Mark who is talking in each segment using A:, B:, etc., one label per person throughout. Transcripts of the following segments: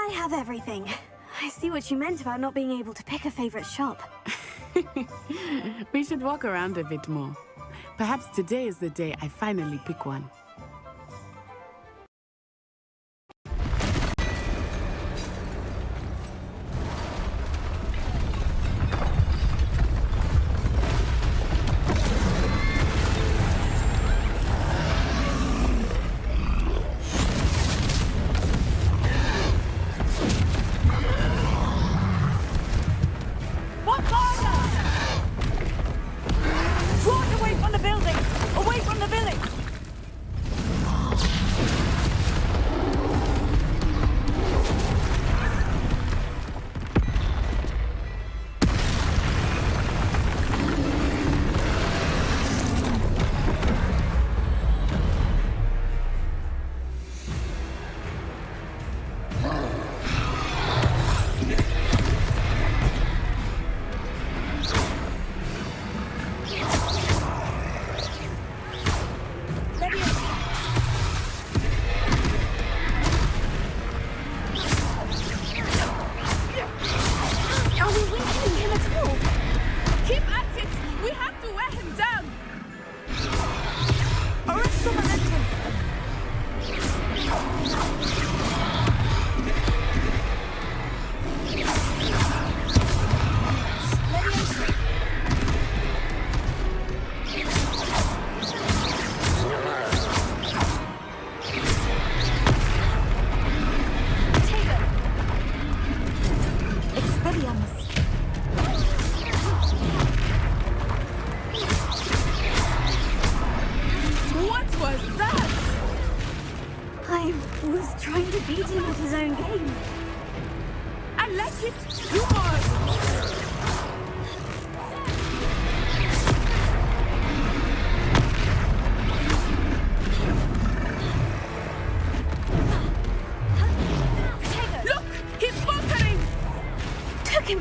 A: I have everything. I see what you meant about not being able to pick a favorite shop.
B: We should walk around a bit more. Perhaps today is the day I finally pick one.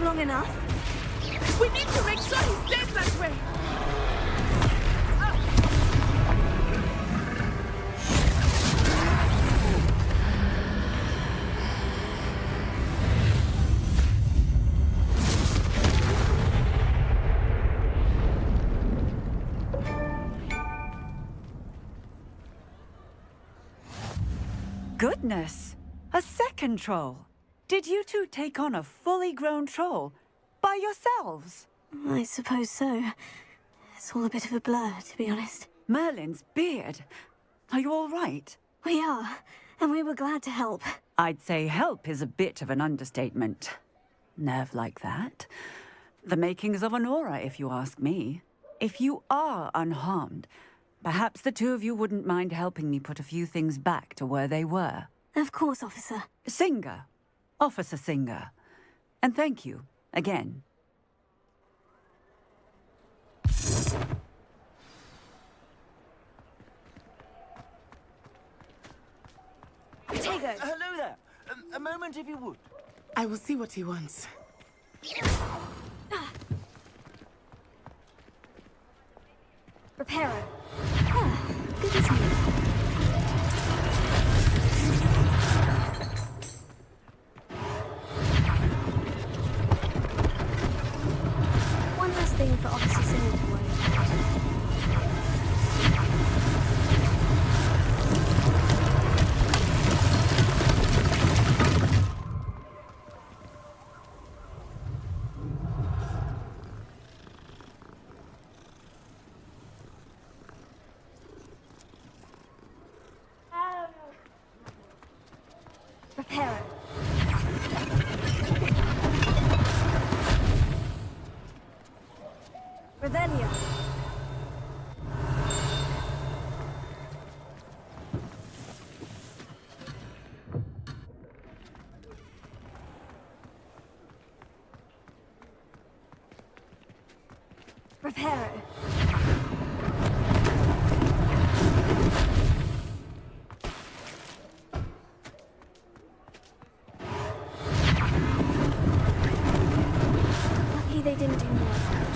A: Long enough.
B: We need to make sure he stays that way.
C: Goodness! A second troll! Did you two take on a fully grown troll by yourselves?
A: I suppose so. It's all a bit of a blur, to be honest.
C: Merlin's beard. Are you all right?
A: We are, and we were glad to help.
C: I'd say help is a bit of an understatement. Nerve like that. The makings of an aura, if you ask me. If you are unharmed, perhaps the two of you wouldn't mind helping me put a few things back to where they were.
A: Of course, officer.
C: Singer. Officer Singer. And thank you, again.
A: Potato!
D: Hello there. A moment if you would.
B: I will see what he wants.
A: Reparo. Good as new. One last thing for Officer Singer to worry about. Reparo. Revelio. Reparo. Lucky they didn't do more damage.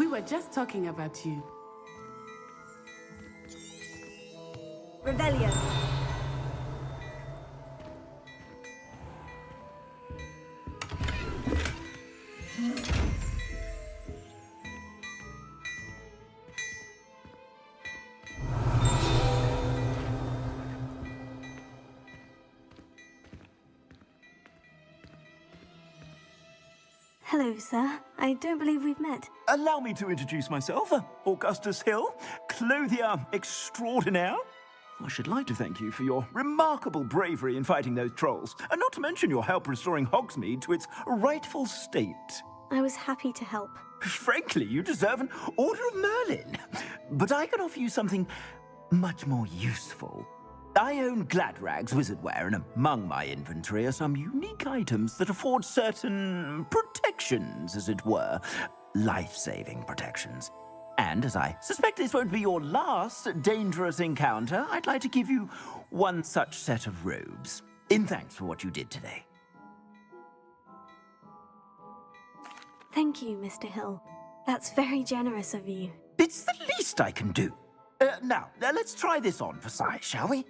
B: We were just talking about you.
A: Revelio. Hello, sir. I don't believe we've met.
D: Allow me to introduce myself, Augustus Hill, clothier extraordinaire. I should like to thank you for your remarkable bravery in fighting those trolls, and not to mention your help restoring Hogsmeade to its rightful state.
A: I was happy to help.
D: Frankly, you deserve an Order of Merlin. But I can offer you something much more useful. I own Gladrag's wizardware, and among my inventory are some unique items that afford certain protections, as it were. Life-saving protections. And as I suspect this won't be your last dangerous encounter, I'd like to give you one such set of robes, in thanks for what you did today.
A: Thank you, Mr. Hill. That's very generous of you.
D: It's the least I can do. Now, let's try this on for size, shall we?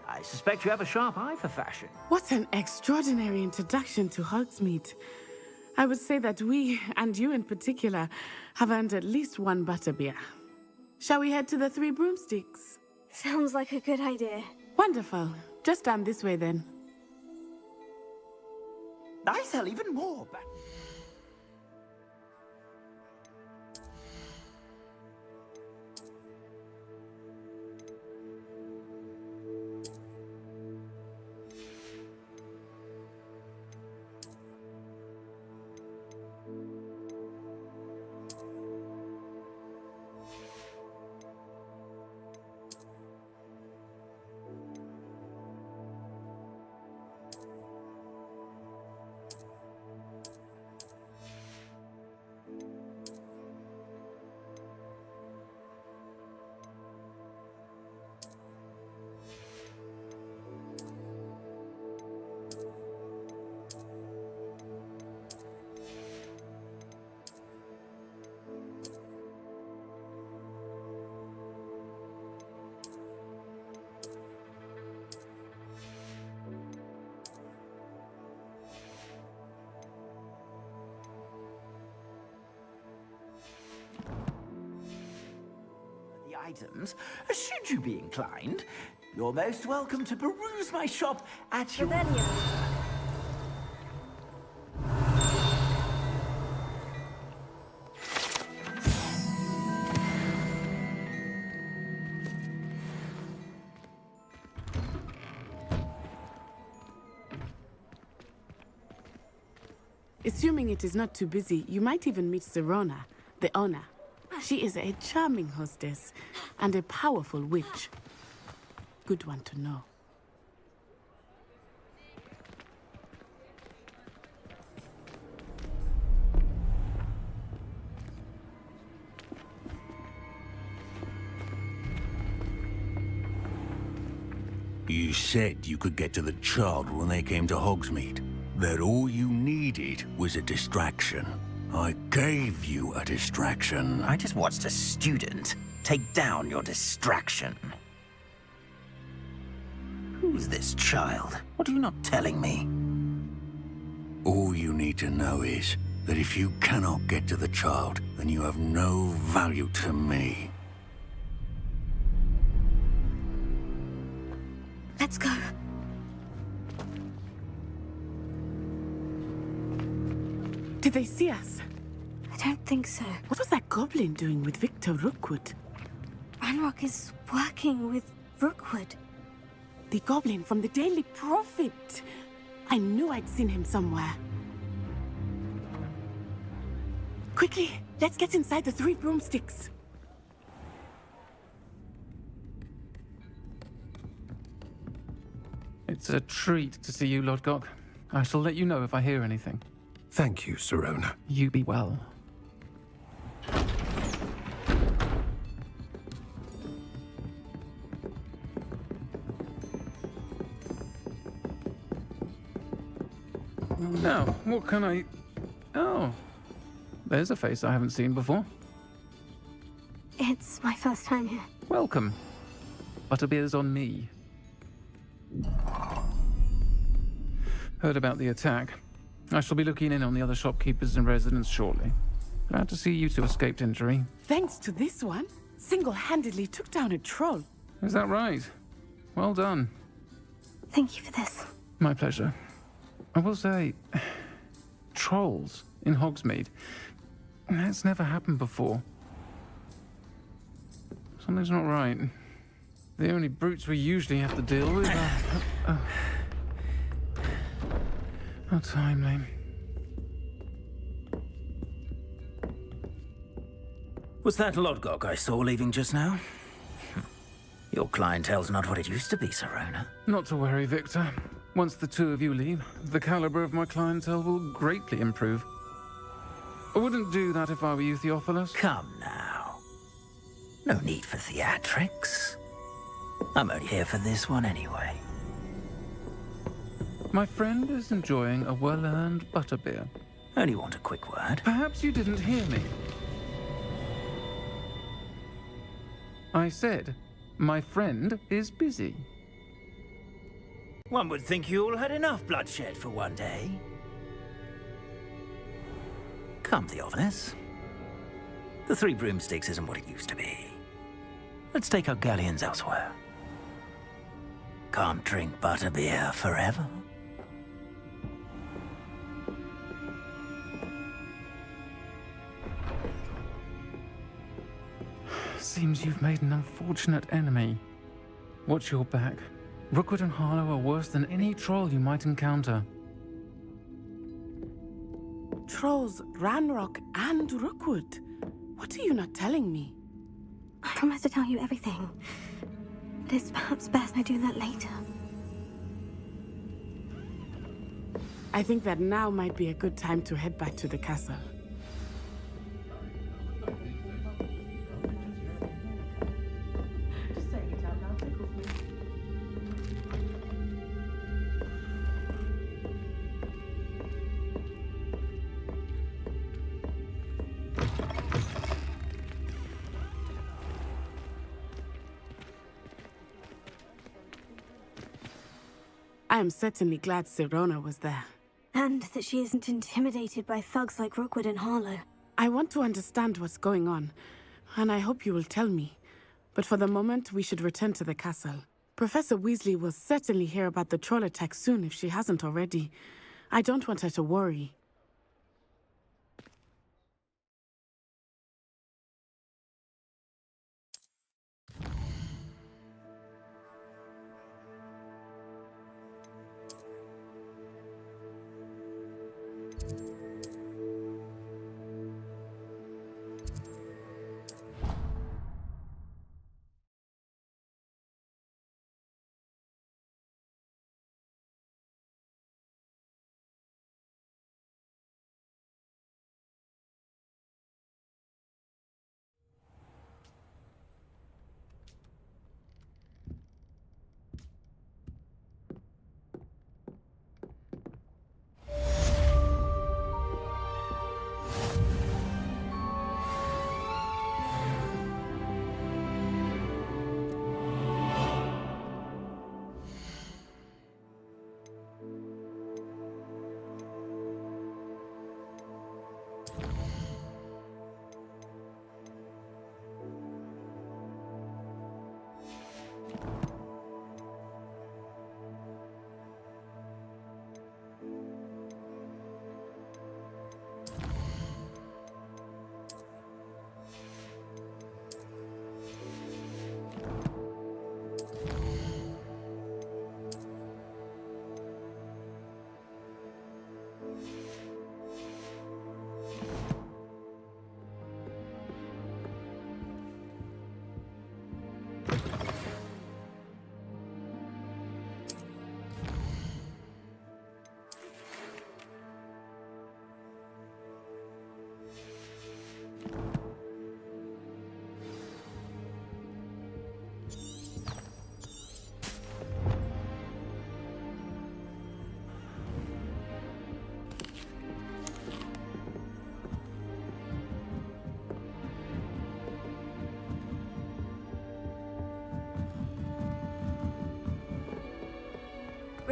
D: I suspect you have a sharp eye for fashion.
B: What an extraordinary introduction to Hogsmeade. I would say that we, and you in particular, have earned at least one butterbeer. Shall we head to the Three Broomsticks?
A: Sounds like a good idea.
B: Wonderful. Just down this way then.
D: I sell even more, but... items, should you be inclined, you're most welcome to peruse my shop at your...
A: Revelio.
B: Assuming it is not too busy, you might even meet Serona, the owner. She is a charming hostess and a powerful witch. Good one to know.
E: You said you could get to the child when they came to Hogsmeade. That all you needed was a distraction. I gave you a distraction.
D: I just watched a student take down your distraction. Who's this child? What are you not telling me?
E: All you need to know is that if you cannot get to the child, then you have no value to me.
A: Let's go.
B: Did they see us?
A: don't think so.
B: What was that goblin doing with Victor Rookwood?
A: Ranrock is working with Rookwood.
B: The goblin from the Daily Prophet. I knew I'd seen him somewhere. Quickly, let's get inside the 3 broomsticks.
F: It's a treat to see you, Lodgok. I shall let you know if I hear anything.
G: Thank you, Sirona.
F: You be well. Now, what can I... Oh, there's a face I haven't seen before.
A: It's my first time here.
F: Welcome. Butterbeer's on me. Heard about the attack. I shall be looking in on the other shopkeepers and residents shortly. Glad to see you two escaped injury.
B: Thanks to this one, single-handedly took down a troll.
F: Is that right? Well done.
A: Thank you for this.
F: My pleasure. I will say, trolls in Hogsmeade. That's never happened before. Something's not right. The only brutes we usually have to deal with are... How timely.
D: Was that Lodgok I saw leaving just now? Your clientele's not what it used to be, Sirona.
F: Not to worry, Victor. Once the two of you leave, the caliber of my clientele will greatly improve. I wouldn't do that if I were you, Theophilus.
D: Come now. No need for theatrics. I'm only here for this one anyway.
F: My friend is enjoying a well-earned butterbeer.
D: Only want a quick word.
F: Perhaps you didn't hear me. I said, my friend is busy.
D: One would think you all had enough bloodshed for one day. Come, Theophilus. The 3 broomsticks isn't what it used to be. Let's take our galleons elsewhere. Can't drink butterbeer forever.
F: Seems you've made an unfortunate enemy. Watch your back. Rookwood and Harlow are worse than any troll you might encounter.
B: Trolls, Ranrock, and Rookwood. What are you not telling me?
A: I promise to tell you everything. But it's perhaps best I do that later.
B: I think that now might be a good time to head back to the castle. I am certainly glad Sirona was there.
A: And that she isn't intimidated by thugs like Rookwood and Harlow.
B: I want to understand what's going on, and I hope you will tell me. But for the moment, we should return to the castle. Professor Weasley will certainly hear about the troll attack soon if she hasn't already. I don't want her to worry.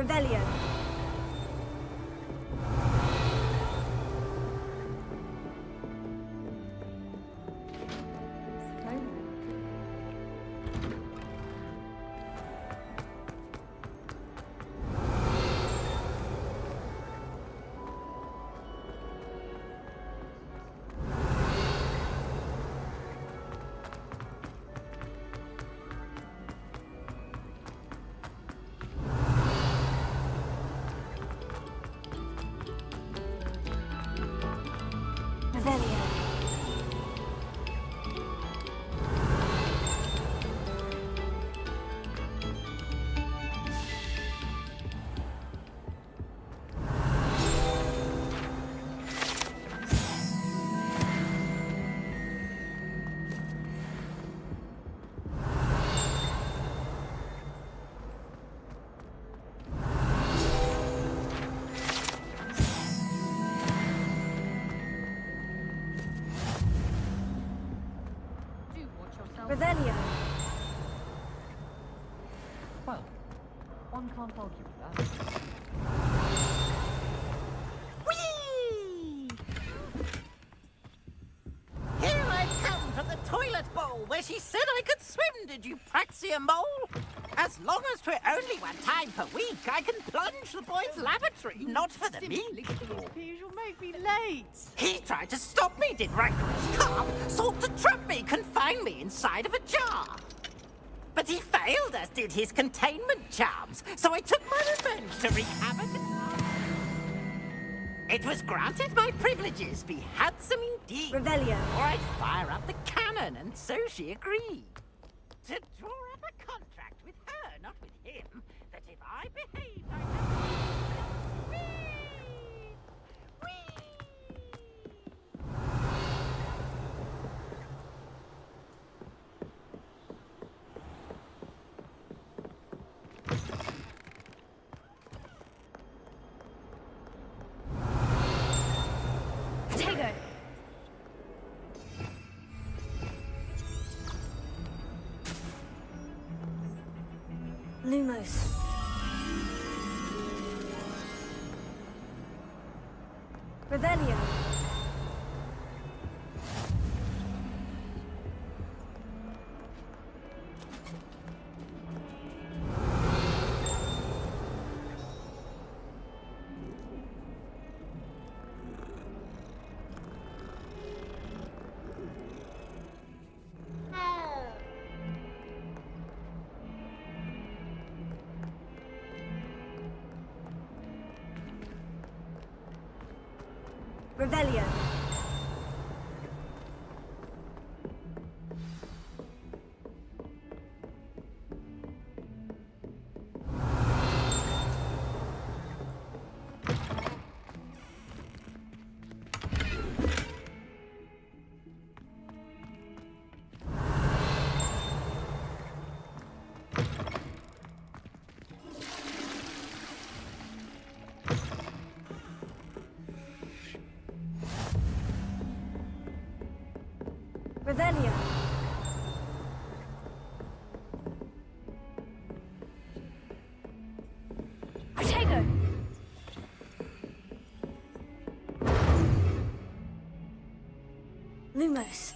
A: Revelio. Revelio.
H: Well, one can't argue with that.
I: Whee! Here I come from the toilet bowl where she said I could swim, did you praxia mole? As long as 'twere only one time per week, I can plunge the boy's lavatory, not for the meek.
H: You'll make me late.
I: He tried to stop me, did rancorous carp, sought to trap me, confine me inside of a jar. But he failed, as did his containment charms, so I took my revenge to wreak havoc and harm. It was granted my privileges, be handsome indeed.
A: Revelio.
I: Or I'd fire up the cannon, and so she agreed. To draw up a contract with her, not with him, that if I behaved, I'd have... Whee! Whee!
A: Potato. Lumos. Revelio. Revelio. Revelio. Potato. Lumos.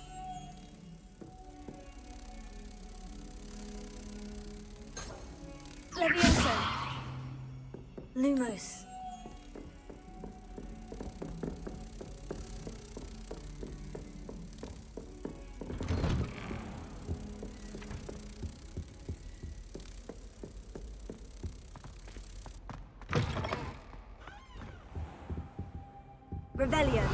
A: Levioso. Lumos. Revelio.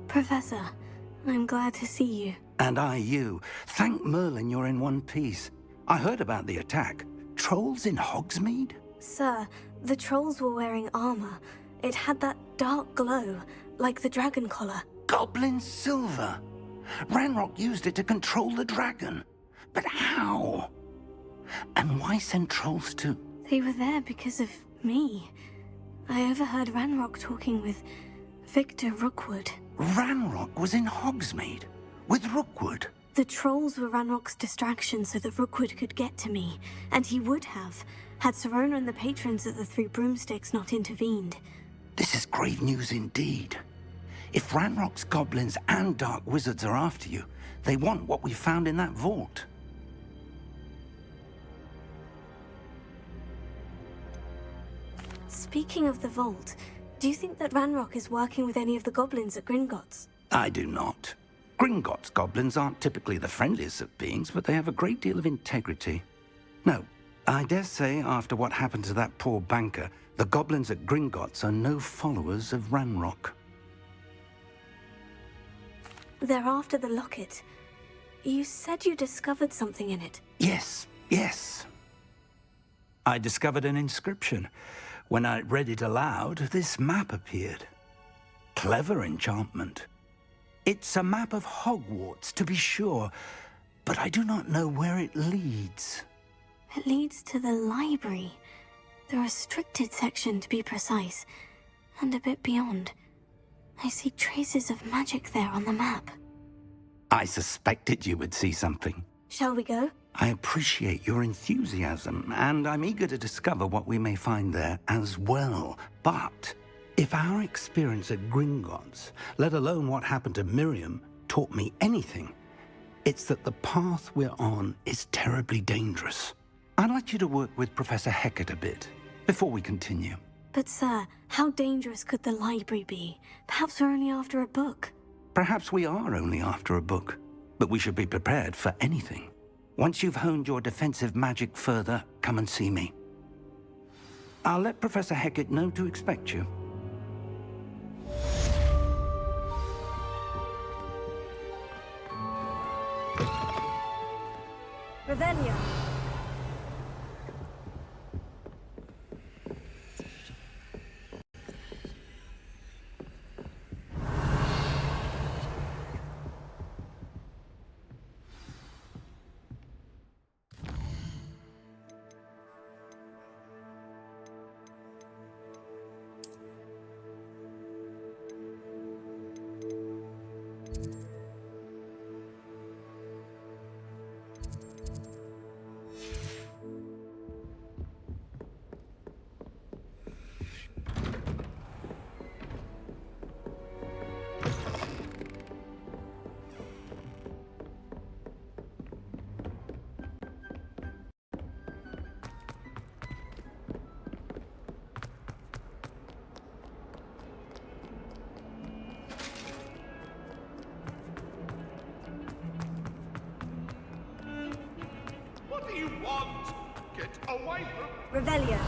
A: Professor, I'm glad to see you.
J: And I you. Thank Merlin you're in one piece. I heard about the attack. Trolls in Hogsmeade?
A: Sir, the trolls were wearing armor. It had that dark glow, like the dragon collar.
J: Goblin silver. Ranrock used it to control the dragon. But how? And why send trolls to...
A: They were there because of me. I overheard Ranrock talking with Victor Rookwood.
J: Ranrock was in Hogsmeade with Rookwood.
A: The trolls were Ranrock's distraction so that Rookwood could get to me, and he would have, had Sirona and the patrons at the Three Broomsticks not intervened.
J: This is grave news indeed. If Ranrock's goblins and dark wizards are after you, they want what we found in that vault.
A: Speaking of the vault, do you think that Ranrock is working with any of the goblins at Gringotts?
J: I do not. Gringotts goblins aren't typically the friendliest of beings, but they have a great deal of integrity. No, I dare say after what happened to that poor banker, the goblins at Gringotts are no followers of Ranrock.
A: They're after the locket. You said you discovered something in it.
J: Yes. I discovered an inscription. When I read it aloud, this map appeared. Clever enchantment. It's a map of Hogwarts, to be sure, but I do not know where it leads.
A: It leads to the library. The restricted section, to be precise. And a bit beyond. I see traces of magic there on the map.
J: I suspected you would see something.
A: Shall we go?
J: I appreciate your enthusiasm, and I'm eager to discover what we may find there as well. But if our experience at Gringotts, let alone what happened to Miriam, taught me anything, it's that the path we're on is terribly dangerous. I'd like you to work with Professor Hecat a bit before we continue.
A: But sir, how dangerous could the library be? Perhaps we're only after a book.
J: Perhaps we are only after a book, but we should be prepared for anything. Once you've honed your defensive magic further, come and see me. I'll let Professor Hecat know to expect you.
A: Revelio.
K: What do you want? Get away from...
A: Revelio.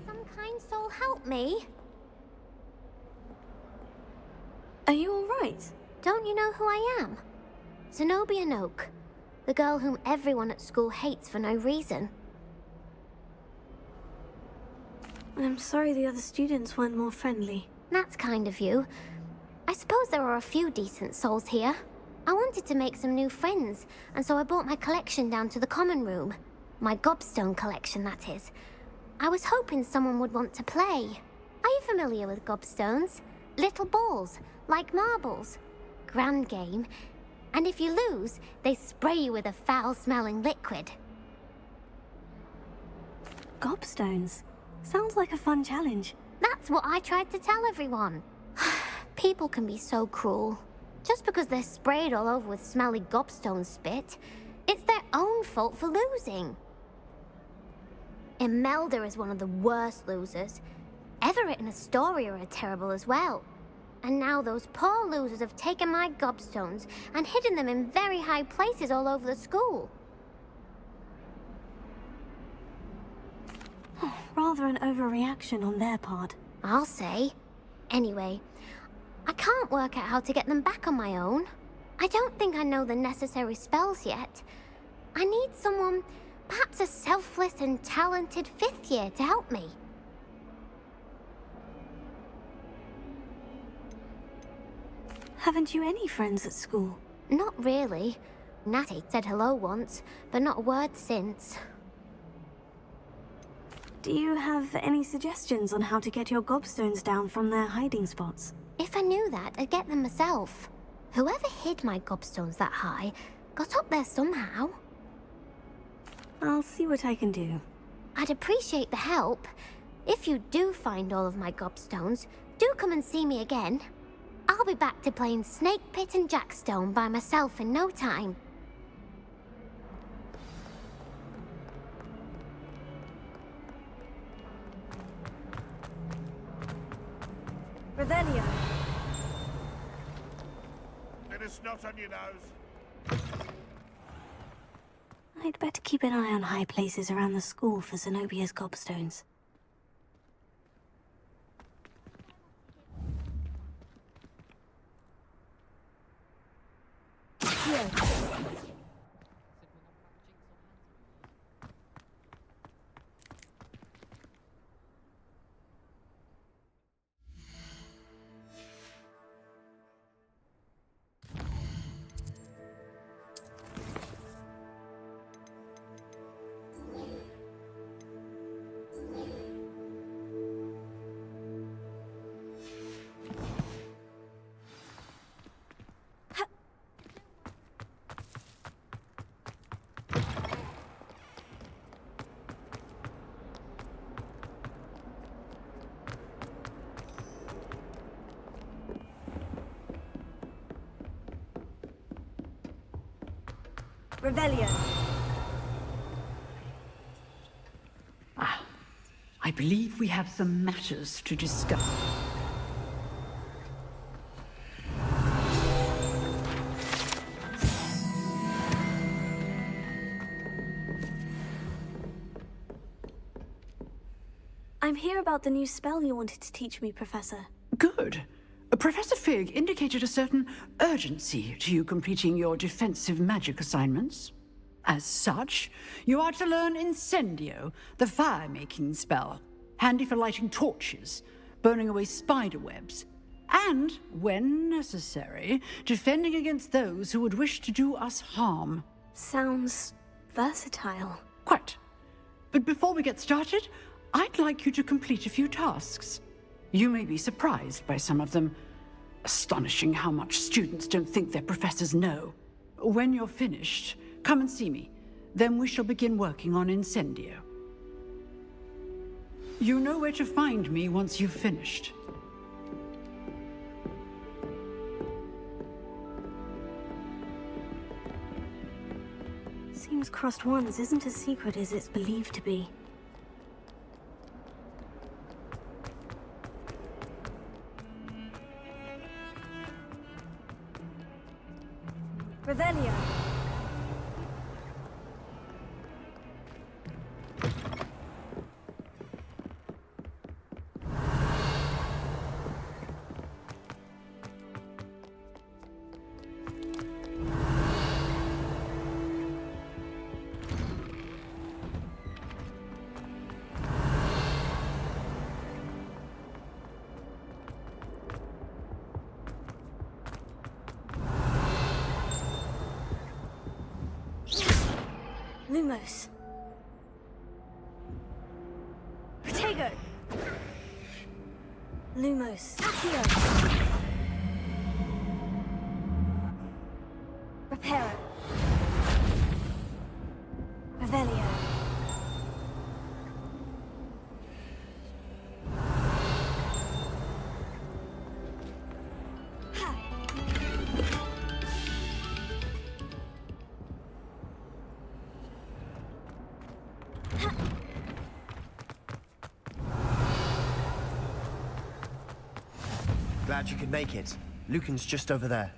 L: Some kind soul help me.
A: Are you all right?
L: Don't you know who I am? Zenobia Noak. The girl whom everyone at school hates for no reason.
A: I'm sorry the other students weren't more friendly.
L: That's kind of you. I suppose there are a few decent souls here. I wanted to make some new friends, and so I brought my collection down to the common room. My gobstone collection, that is. I was hoping someone would want to play. Are you familiar with gobstones? Little balls, like marbles. Grand game. And if you lose, they spray you with a foul-smelling liquid.
A: Gobstones? Sounds like a fun challenge.
L: That's what I tried to tell everyone. People can be so cruel. Just because they're sprayed all over with smelly gobstone spit, it's their own fault for losing. Imelda is one of the worst losers. Everett and Astoria are terrible as well. And now those poor losers have taken my gobstones and hidden them in very high places all over the school.
A: Rather an overreaction on their part.
L: I'll say. Anyway, I can't work out how to get them back on my own. I don't think I know the necessary spells yet. I need someone, perhaps a selfless and talented 5th year to help me.
A: Haven't you any friends at school?
L: Not really. Natty said hello once, but not a word since.
A: Do you have any suggestions on how to get your gobstones down from their hiding spots?
L: If I knew that, I'd get them myself. Whoever hid my gobstones that high got up there somehow.
A: I'll see what I can do.
L: I'd appreciate the help. If you do find all of my gobstones, do come and see me again. I'll be back to playing Snake Pit and Jackstone by myself in no time.
A: Revelio.
K: Bit of snot on your nose.
A: I'd better keep an eye on high places around the school for Zenobia's gobstones. Revelio.
M: I believe we have some matters to discuss.
A: I'm here about the new spell you wanted to teach me, Professor.
M: Good. Professor Fig indicated a certain urgency to you completing your defensive magic assignments. As such, you are to learn Incendio, the fire-making spell, handy for lighting torches, burning away spider webs, and, when necessary, defending against those who would wish to do us harm.
A: Sounds versatile.
M: Quite. But before we get started, I'd like you to complete a few tasks. You may be surprised by some of them. Astonishing how much students don't think their professors know. When you're finished, come and see me. Then we shall begin working on Incendio. You know where to find me once you've finished.
A: Seems Crossed Wands isn't as secret as it's believed to be. Revelio. Lumos. Protego. Lumos. Accio. Reparo. Revelio.
N: Glad you could make it. Lucan's just over there.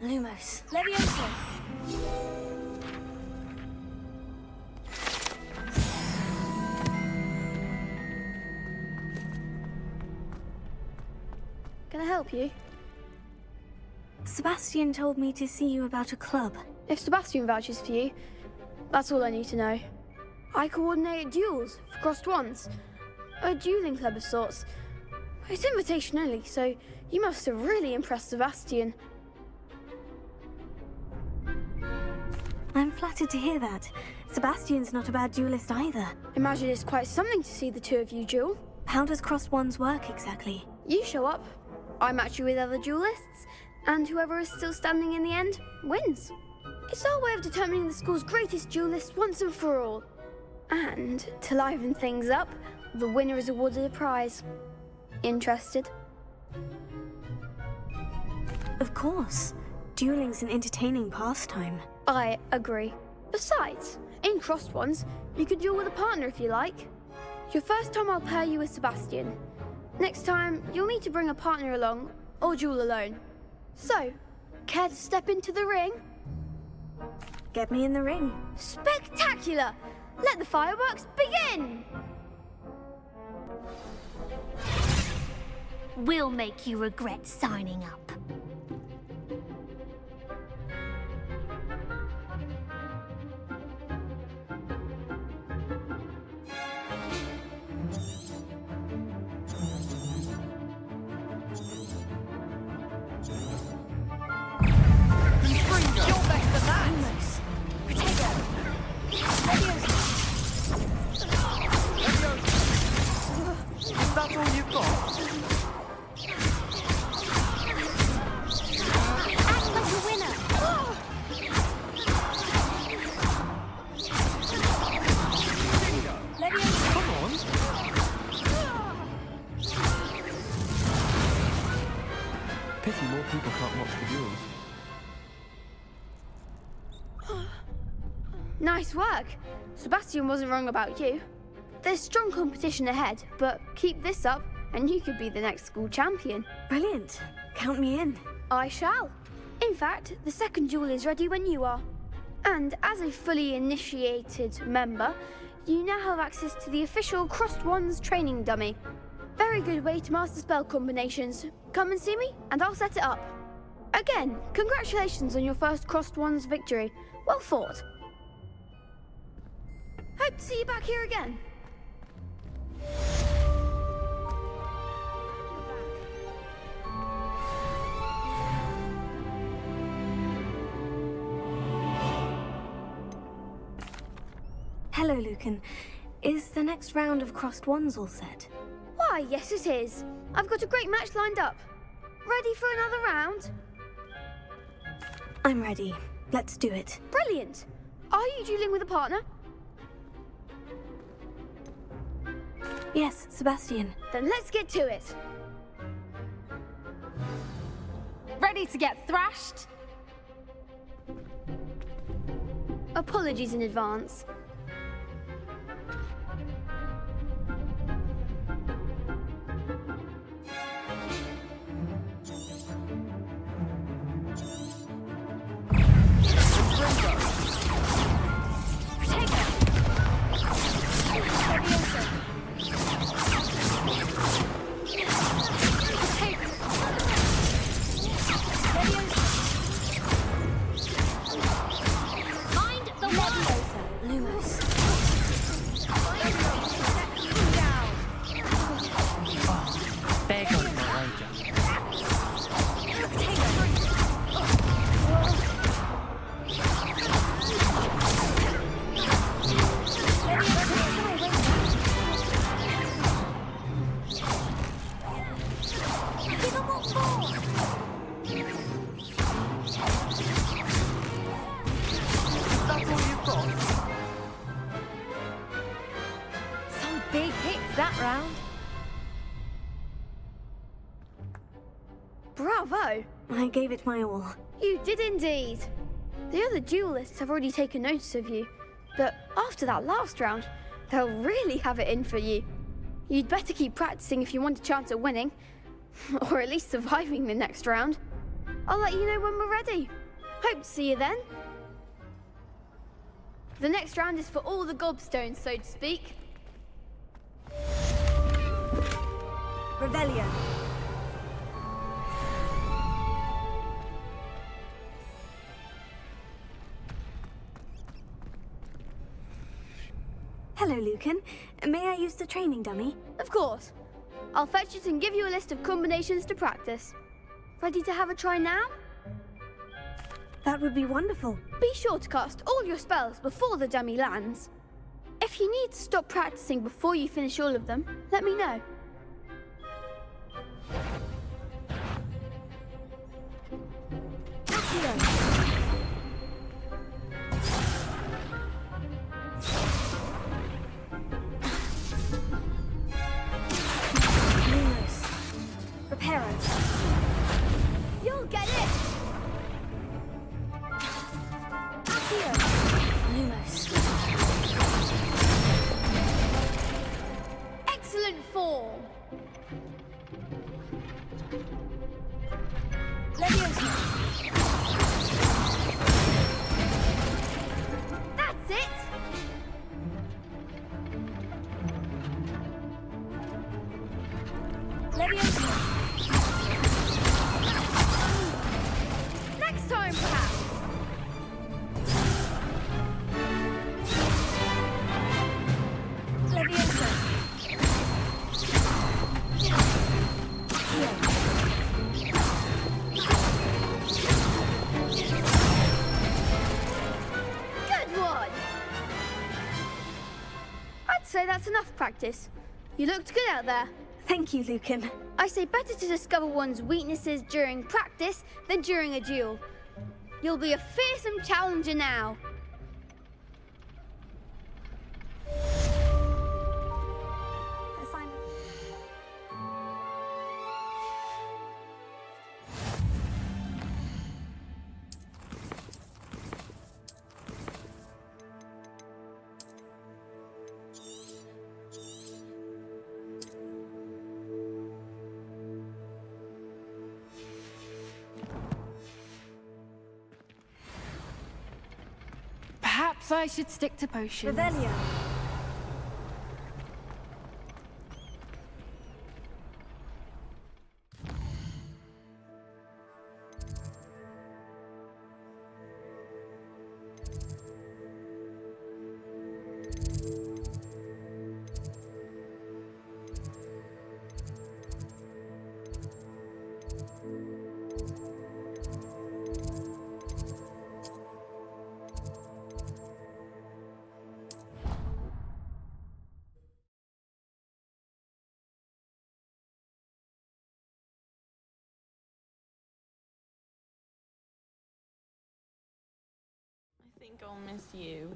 A: Lumos. Levioso.
O: Can I help you?
A: Sebastian told me to see you about a club.
O: If Sebastian vouches for you, that's all I need to know. I coordinate duels for Crossed Wands. A dueling club of sorts. It's invitation only, so you must have really impressed Sebastian.
A: I'm flattered to hear that. Sebastian's not a bad duelist either.
O: Imagine it's quite something to see the two of you duel.
A: How does crossed ones work exactly?
O: You show up, I match you with other duelists, and whoever is still standing in the end wins. It's our way of determining the school's greatest duelist once and for all. And to liven things up, the winner is awarded a prize. Interested?
A: Of course. Dueling's an entertaining pastime.
O: I agree. Besides, in crossed ones, you can duel with a partner if you like. Your first time I'll pair you with Sebastian. Next time, you'll need to bring a partner along, or duel alone. So, care to step into the ring?
A: Get me in the ring.
O: Spectacular! Let the fireworks begin!
L: We'll make you regret signing up.
N: That's all you've got?
L: Act like a winner!
N: Come on! Pity more people can't watch the duels.
O: Nice work. Sebastian wasn't wrong about you. There's strong competition ahead, but keep this up and you could be the next school champion.
A: Brilliant. Count me in.
O: I shall. In fact, the second duel is ready when you are. And as a fully initiated member, you now have access to the official Crossed Wands training dummy. Very good way to master spell combinations. Come and see me and I'll set it up. Again, congratulations on your first Crossed Wands victory. Well fought. Hope to see you back here again.
A: Hello, Lucan. Is the next round of crossed ones all set?
O: Why, yes it is. I've got a great match lined up. Ready for another round?
A: I'm ready. Let's do it.
O: Brilliant. Are you dueling with a partner?
A: Yes, Sebastian.
O: Then let's get to it.
P: Ready to get thrashed?
O: Apologies in advance. Bravo!
A: I gave it my all.
O: You did indeed. The other duelists have already taken notice of you, but after that last round, they'll really have it in for you. You'd better keep practicing if you want a chance at winning, or at least surviving the next round. I'll let you know when we're ready. Hope to see you then. The next round is for all the gobstones, so to speak.
A: Revelio. Hello, Lucan. May I use the training dummy?
O: Of course. I'll fetch it and give you a list of combinations to practice. Ready to have a try now?
Q: That would be wonderful.
O: Be sure to cast all your spells before the dummy lands. If you need to stop practicing before you finish all of them, let me know. You'll get it! Accio! Lumos. Excellent form! Leviosa! That's it! Leviosa! Next time, perhaps. Leviosa. Good one. I'd say that's enough practice. You looked good out there.
Q: Thank you, Lucan.
O: I say better to discover one's weaknesses during practice than during a duel. You'll be a fearsome challenger now.
P: Perhaps I should stick to potions.
Q: Revelio.
R: I think I'll miss you.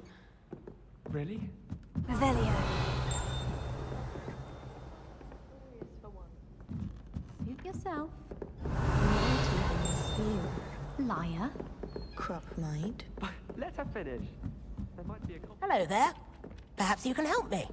N: Really?
Q: Revelio.
S: Suit yourself. Liar.
I: Crop mite.
N: Let her finish. There might be a...
I: Hello there. Perhaps you can help me.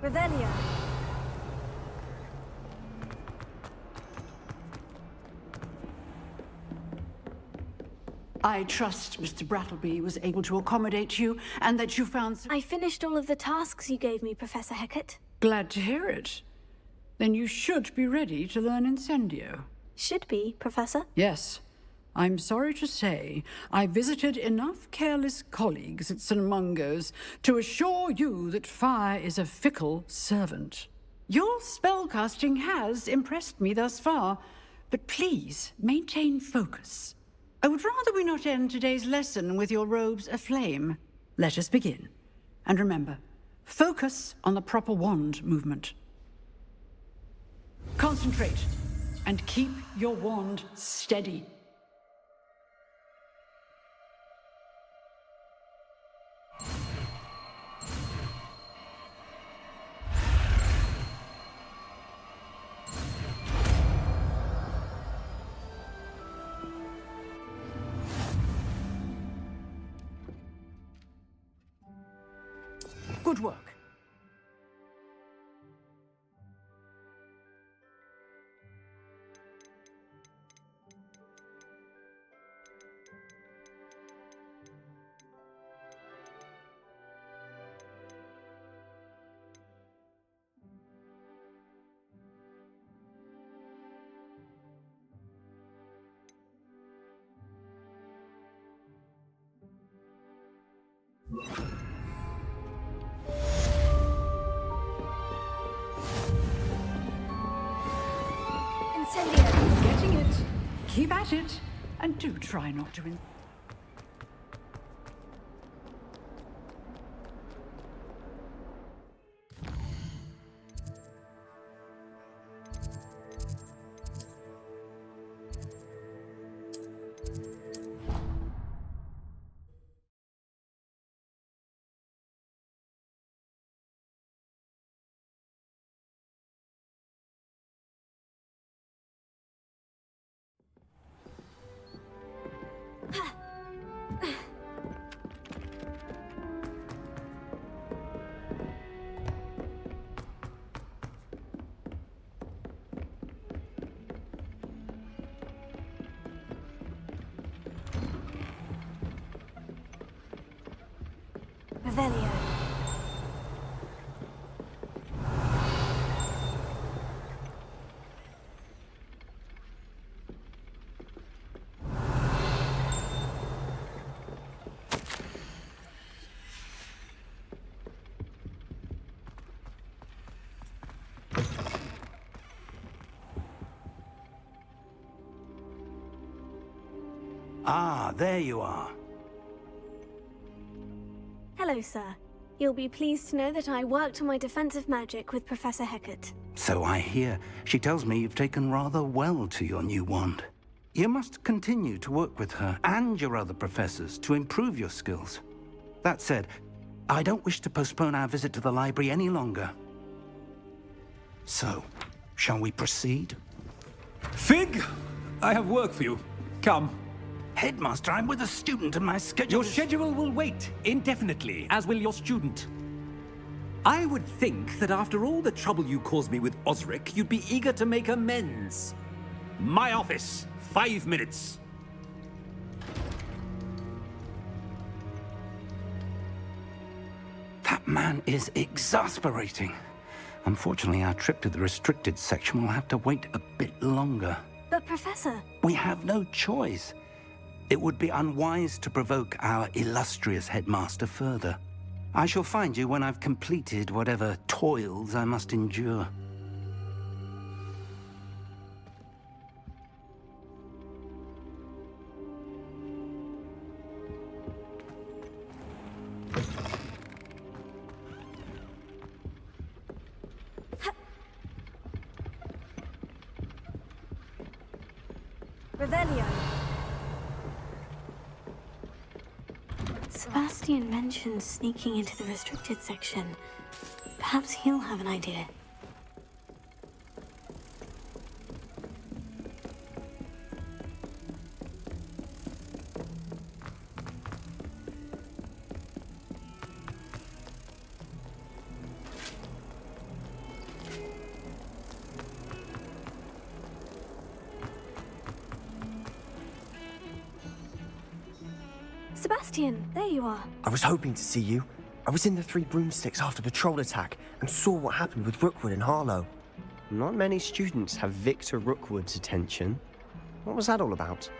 Q: Revelio.
M: I trust Mr. Brattleby was able to accommodate you and that you found...
Q: I finished all of the tasks you gave me, Professor Hecat.
M: Glad to hear it. Then you should be ready to learn Incendio.
Q: Should be, Professor.
M: Yes. I'm sorry to say, I visited enough careless colleagues at St. Mungo's to assure you that fire is a fickle servant. Your spellcasting has impressed me thus far, but please maintain focus. I would rather we not end today's lesson with your robes aflame. Let us begin. And remember, focus on the proper wand movement. Concentrate, and keep your wand steady. Good work.
Q: Incendio!
M: Getting it. Keep at it. And do try not to...
Q: Revelio.
J: Ah, there you are.
Q: Hello, sir. You'll be pleased to know that I worked on my defensive magic with Professor Hecat.
J: So I hear. She tells me you've taken rather well to your new wand. You must continue to work with her and your other professors to improve your skills. That said, I don't wish to postpone our visit to the library any longer. So, shall we proceed?
T: Fig! I have work for you. Come.
J: Headmaster, I'm with a student and my schedule
T: Your schedule will wait indefinitely, as will your student. I would think that after all the trouble you caused me with Osric, you'd be eager to make amends. My office, 5 minutes.
J: That man is exasperating. Unfortunately, our trip to the restricted section will have to wait a bit longer.
Q: But, Professor...
J: We have no choice. It would be unwise to provoke our illustrious headmaster further. I shall find you when I've completed whatever toils I must endure.
Q: Revelio.
A: Sebastian mentioned sneaking into the restricted section. Perhaps he'll have an idea.
Q: Sebastian, there you are.
N: I was hoping to see you. I was in the Three Broomsticks after the troll attack and saw what happened with Rookwood and Harlow.
U: Not many students have Victor Rookwood's attention. What was that all about?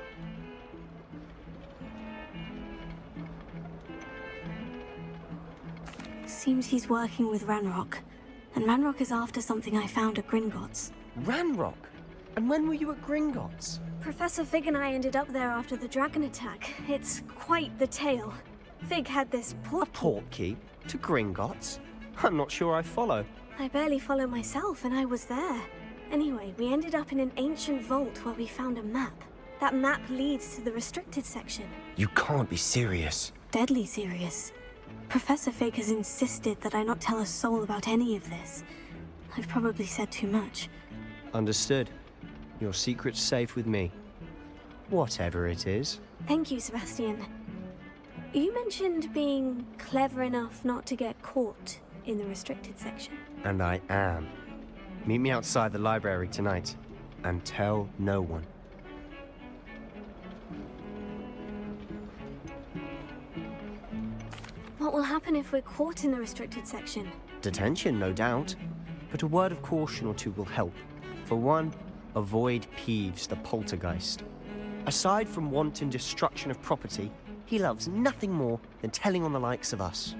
A: Seems he's working with Ranrock. And Ranrock is after something I found at Gringotts.
N: Ranrock? And when were you at Gringotts?
Q: Professor Fig and I ended up there after the dragon attack. It's quite the tale. Fig had this
U: A portkey? To Gringotts? I'm not sure I follow.
Q: I barely follow myself, and I was there. Anyway, we ended up in an ancient vault where we found a map. That map leads to the restricted section.
N: You can't be serious.
A: Deadly serious. Professor Fig has insisted that I not tell a soul about any of this. I've probably said too much.
U: Understood. Your secret's safe with me. Whatever it is.
Q: Thank you, Sebastian. You mentioned being clever enough not to get caught in the restricted section.
U: And I am. Meet me outside the library tonight. And tell no one.
Q: What will happen if we're caught in the restricted section?
U: Detention, no doubt. But a word of caution or two will help. For one, avoid Peeves, the poltergeist. Aside from wanton destruction of property,
N: He loves nothing more than telling on the likes of us.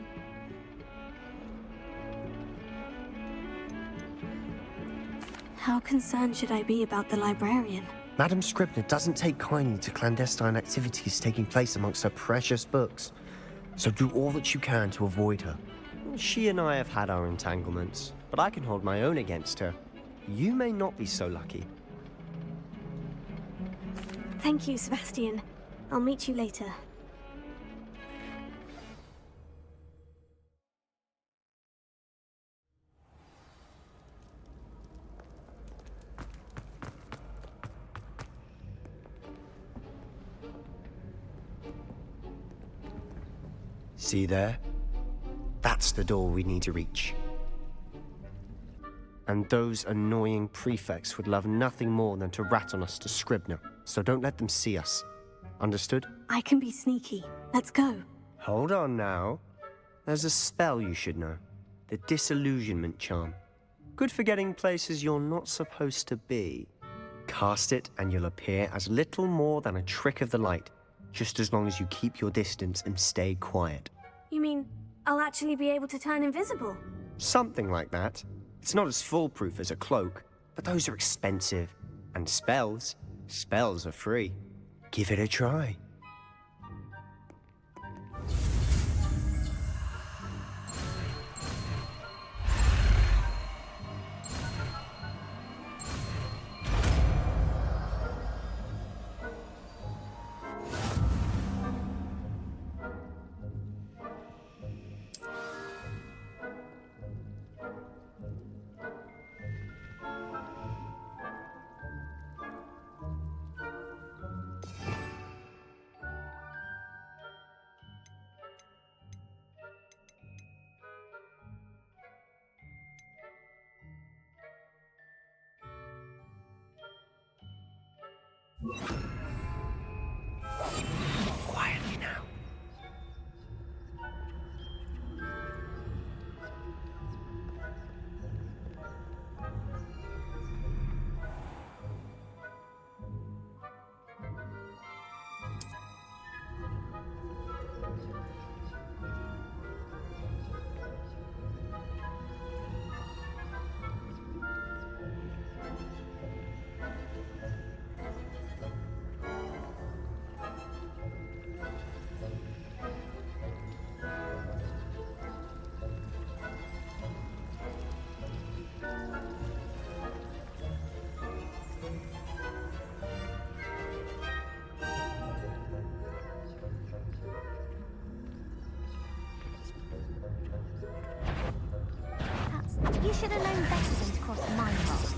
A: How concerned should I be about the librarian?
N: Madame Scribner doesn't take kindly to clandestine activities taking place amongst her precious books. So do all that you can to avoid her. She and I have had our entanglements, but I can hold my own against her. You may not be so lucky.
Q: Thank you, Sebastian. I'll meet you later.
N: See there? That's the door we need to reach. And those annoying prefects would love nothing more than to rat on us to Scribner, so don't let them see us. Understood?
Q: I can be sneaky. Let's go.
N: Hold on now. There's a spell you should know. The Disillusionment Charm. Good for getting places you're not supposed to be. Cast it and you'll appear as little more than a trick of the light, just as long as you keep your distance and stay quiet.
Q: You mean I'll actually be able to turn invisible?
N: Something like that. It's not as foolproof as a cloak, but those are expensive. And spells are free. Give it a try. Quietly now.
L: You should have known better than to cross my path.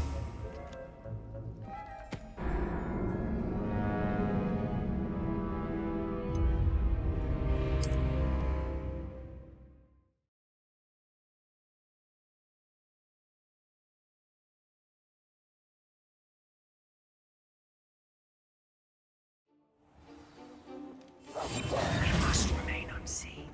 N: We must remain unseen.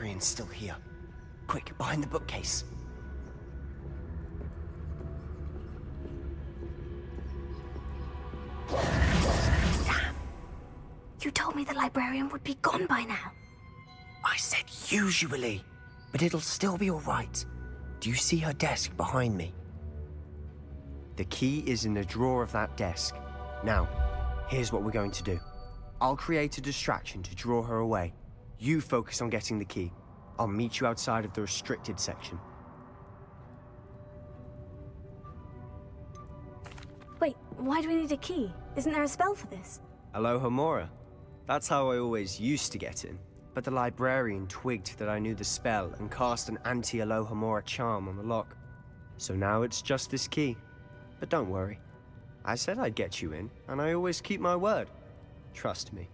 N: librarian's still here. Quick, behind the bookcase.
A: Damn. You told me the librarian would be gone by now.
N: I said usually, but it'll still be all right. Do you see her desk behind me? The key is in the drawer of that desk. Now, here's what we're going to do. I'll create a distraction to draw her away. You focus on getting the key. I'll meet you outside of the restricted section.
Q: Wait, why do we need a key? Isn't there a spell for this?
N: Aloha. That's how I always used to get in. But the librarian twigged that I knew the spell and cast an anti-Aloha charm on the lock. So now it's just this key. But don't worry. I said I'd get you in, and I always keep my word. Trust me.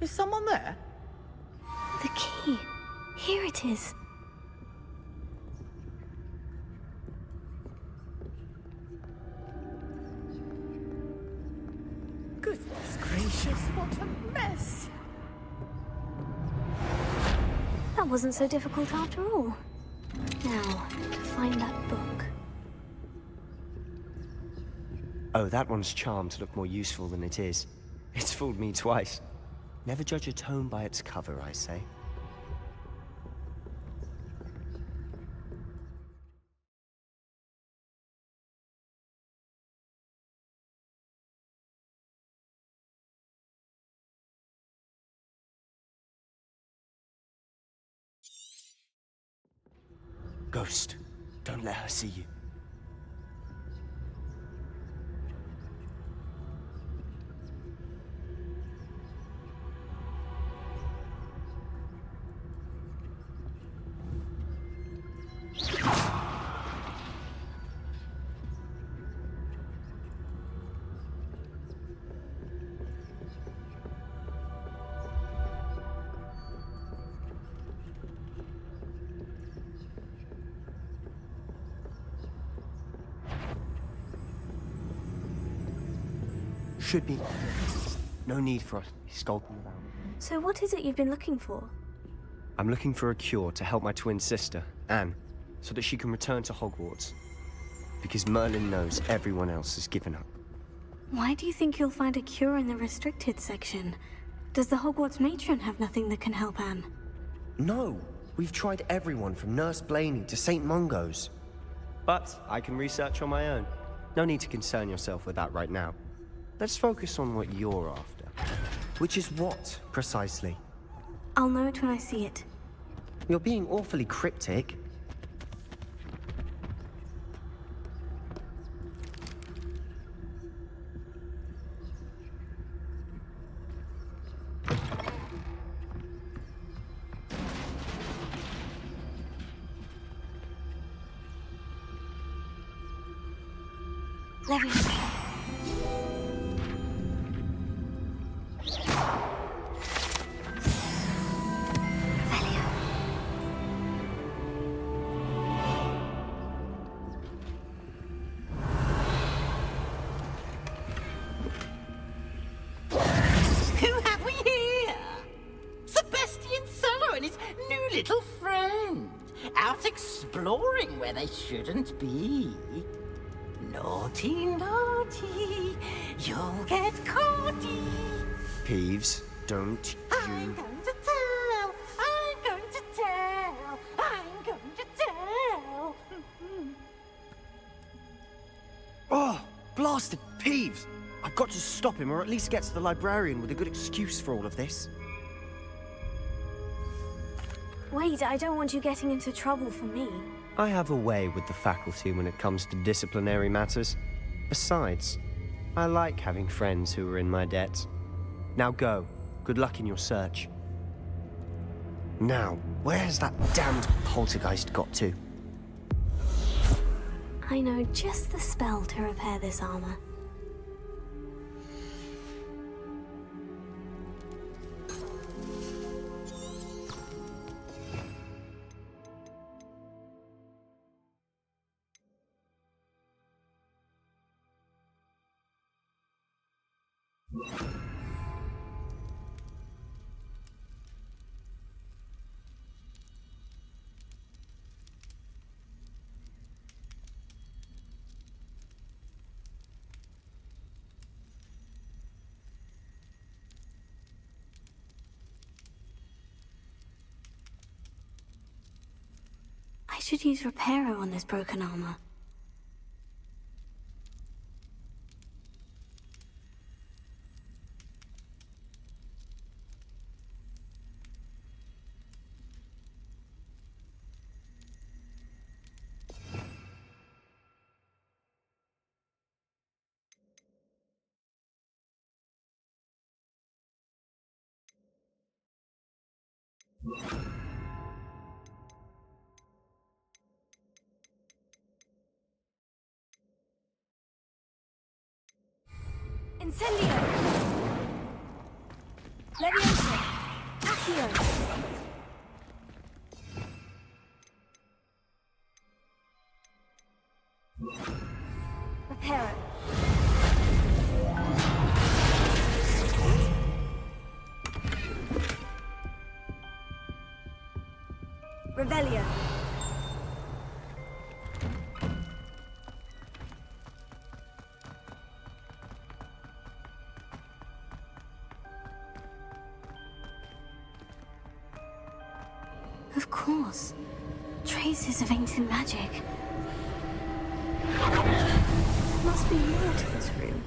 I: Is someone there?
Q: The key. Here it is.
I: Goodness gracious, what a mess!
Q: That wasn't so difficult after all. Now, find that book.
N: Oh, that one's charmed to look more useful than it is. It's fooled me twice. Never judge a tome by its cover, I say. Ghost, don't let her see you. Should be. No need for us to be skulking around.
Q: So what is it you've been looking for?
N: I'm looking for a cure to help my twin sister, Anne, so that she can return to Hogwarts. Because Merlin knows everyone else has given up.
Q: Why do you think you'll find a cure in the restricted section? Does the Hogwarts matron have nothing that can help Anne?
N: No! We've tried everyone from Nurse Blaney to St. Mungo's. But I can research on my own. No need to concern yourself with that right now. Let's focus on what you're after. Which is what, precisely?
Q: I'll know it when I see it.
N: You're being awfully cryptic.
Q: Leviosa.
I: Who have we here? Sebastian Solo and his new little friend. Out exploring where they shouldn't be. Naughty, naughty, you'll get caughty.
N: Peeves, don't
I: I'm
N: you...
I: going to tell, I'm going to tell, I'm going to tell.
N: Oh, blasted Peeves! I've got to stop him, or at least get to the librarian with a good excuse for all of this.
Q: Wait, I don't want you getting into trouble for me.
N: I have a way with the faculty when it comes to disciplinary matters. Besides, I like having friends who are in my debt. Now go. Good luck in your search. Now, where's that damned poltergeist got to?
Q: I know just the spell to repair this armor.
A: I should use Ore.Wa.Gundam on this broken armor.
Q: Incendio! Leviosa! Accio! Reparo! Revelio!
A: Of course. Traces of ancient magic.
Q: There must be more to this room.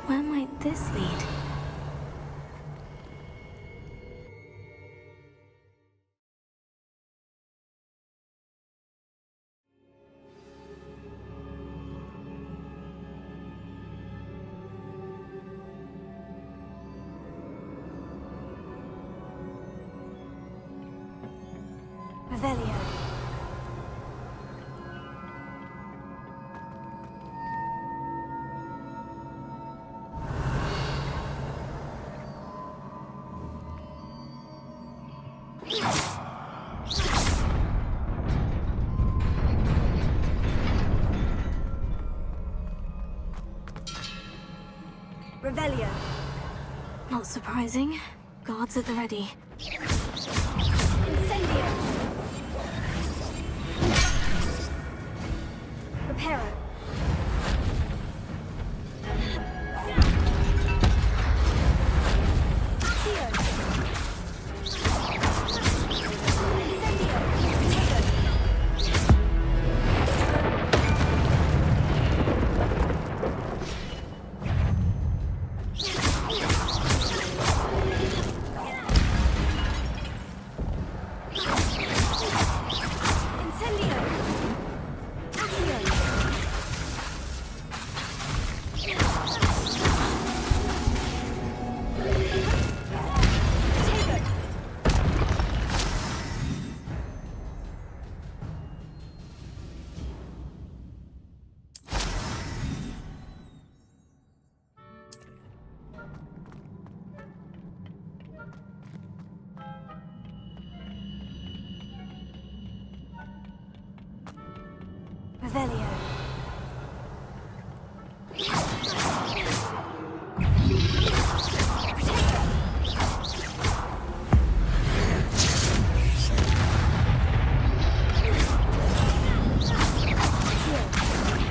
A: Where might this lead?
Q: Revelio. Revelio.
A: Not surprising. Guards at the ready.
Q: Incendio. Reparo. Accio. Incendio. Incendio. Accio. Revelio.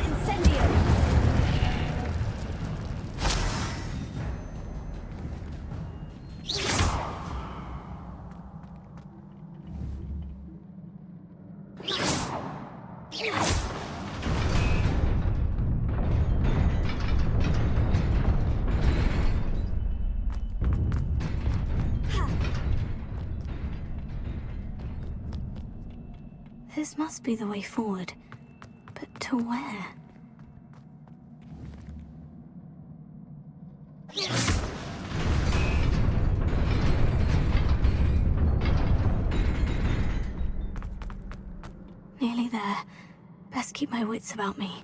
Q: Incendio.
A: This must be the way forward. But to where? Nearly there. Best keep my wits about me.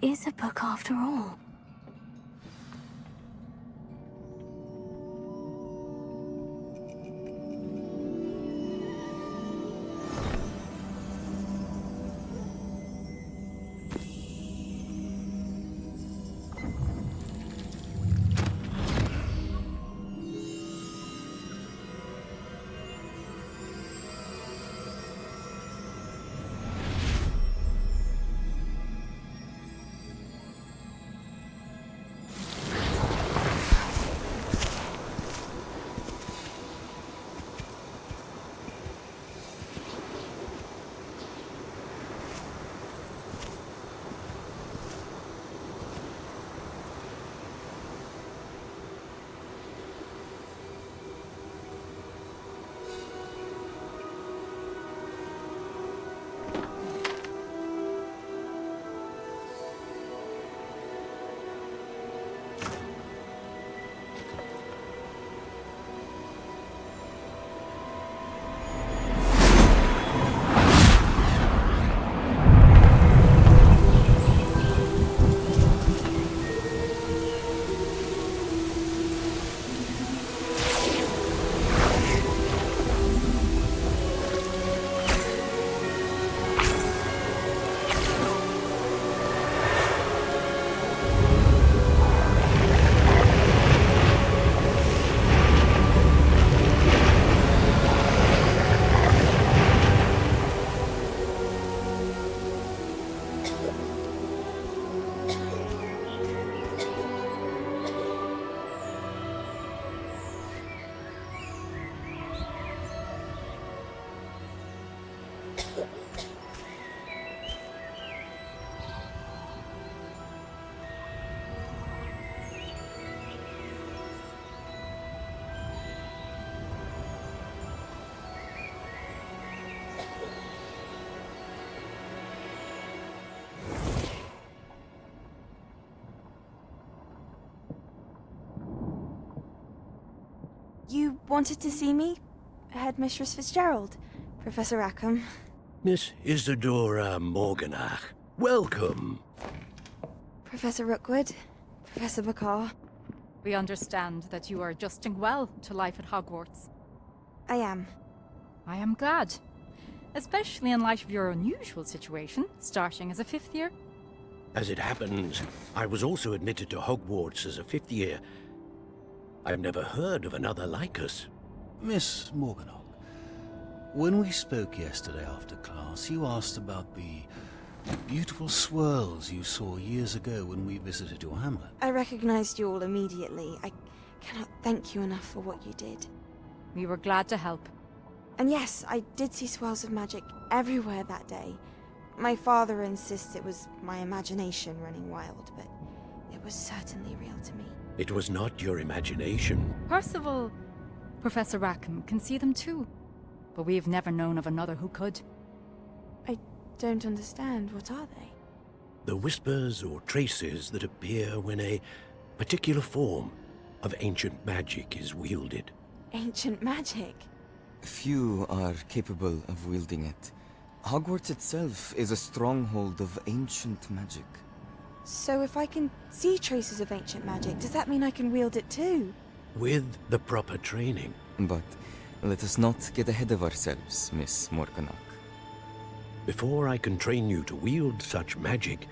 A: is a book after all.
C: You wanted to see me? Headmistress Fitzgerald, Professor Rackham.
E: Miss Isadora Morganach, welcome.
C: Professor Rookwood, Professor Bakar.
S: We understand that you are adjusting well to life at Hogwarts.
C: I am.
S: I am glad. Especially in light of your unusual situation, starting as a 5th year.
E: As it happens, I was also admitted to Hogwarts as a 5th year. I've never heard of another like us.
V: Miss Morganach, when we spoke yesterday after class, you asked about the beautiful swirls you saw years ago when we visited your hamlet.
C: I recognized you all immediately. I cannot thank you enough for what you did.
S: We were glad to help.
C: And yes, I did see swirls of magic everywhere that day. My father insists it was my imagination running wild, but it was certainly real to me.
E: It was not your imagination.
S: Percival, Professor Rackham can see them too. But we have never known of another who could.
C: I don't understand. What are they?
E: The whispers or traces that appear when a particular form of ancient magic is wielded.
C: Ancient magic?
W: Few are capable of wielding it. Hogwarts itself is a stronghold of ancient magic.
C: So if I can see traces of ancient magic, does that mean I can wield it too?
E: With the proper training.
W: But let us not get ahead of ourselves, Miss Morganach.
E: Before I can train you to wield such magic,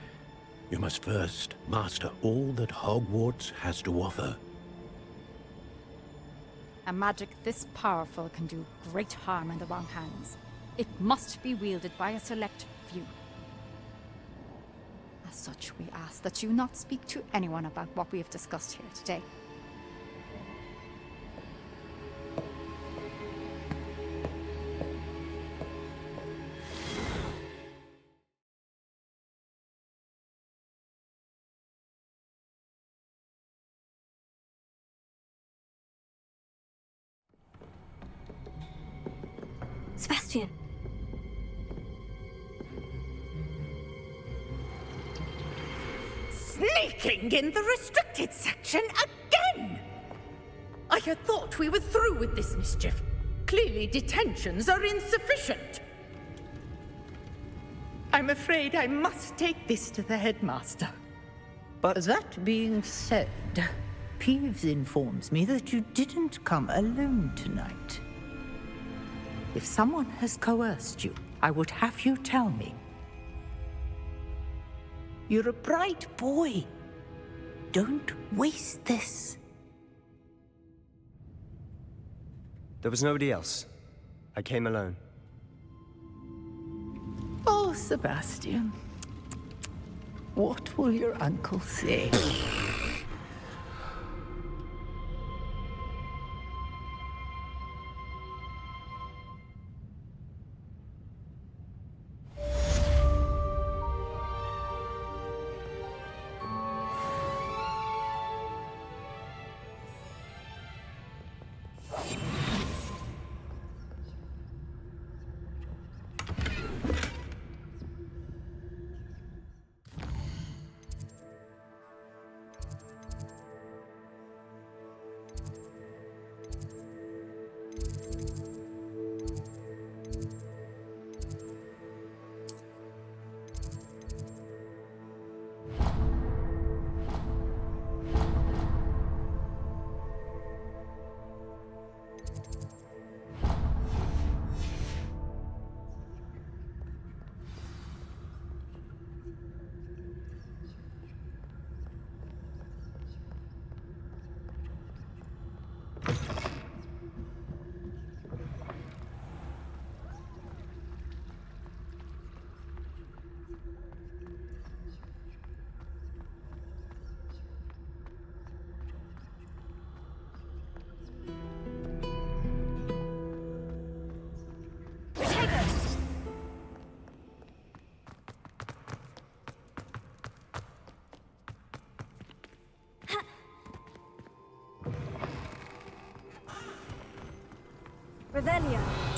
E: you must first master all that Hogwarts has to offer.
S: A magic this powerful can do great harm in the wrong hands. It must be wielded by a select few. As such, we ask that you not speak to anyone about what we have discussed here today.
A: Sebastian.
I: Sneaking in the restricted section again! I had thought we were through with this mischief. Clearly detentions are insufficient. I'm afraid I must take this to the headmaster.
D: But that being said, Peeves informs me that you didn't come alone tonight. If someone has coerced you, I would have you tell me. You're a bright boy. Don't waste this.
N: There was nobody else. I came alone.
D: Oh, Sebastian. What will your uncle say?
Q: Revelio.